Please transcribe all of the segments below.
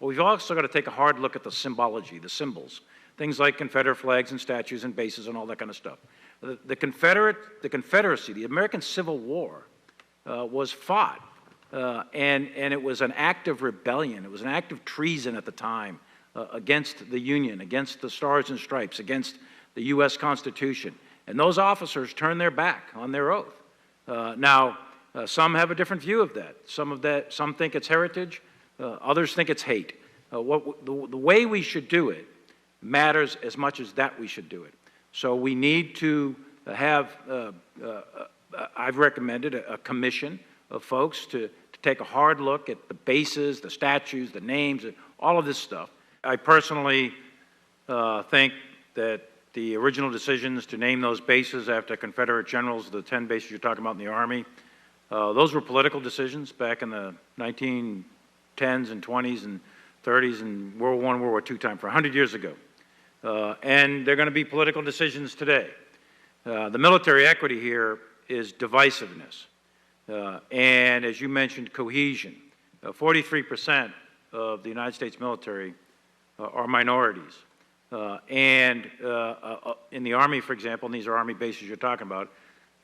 But we've also got to take a hard look at the symbology, the symbols, things like Confederate flags and statues and bases and all that kind of stuff. The Confederacy, the American Civil War, was fought, and it was an act of rebellion. It was an act of treason at the time against the Union, against the Stars and Stripes, against the U.S. Constitution. And those officers turned their back on their oath. Now, some have a different view of that. Some think it's heritage. Others think it's hate. The way we should do it matters as much as that we should do it. So we need to have, I've recommended a commission of folks to take a hard look at the bases, the statues, the names, all of this stuff. I personally think that the original decisions to name those bases after Confederate generals, the 10 bases you're talking about in the Army, those were political decisions back in the 1910s and 20s and 30s and World War I, World War II time, for 100 years ago. And they're going to be political decisions today. The military equity here is divisiveness. And as you mentioned, cohesion. 43% of the United States military are minorities. And in the Army, for example, and these are Army bases you're talking about,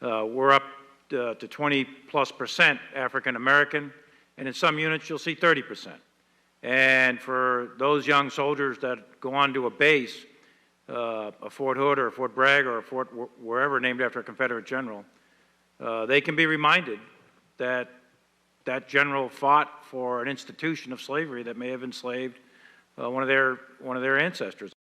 we're up to 20+% African American, and in some units you'll see 30%. And for those young soldiers that go on to a base, a Fort Hood or a Fort Bragg or a fort wherever named after a Confederate general, they can be reminded that that general fought for an institution of slavery that may have enslaved one of their ancestors.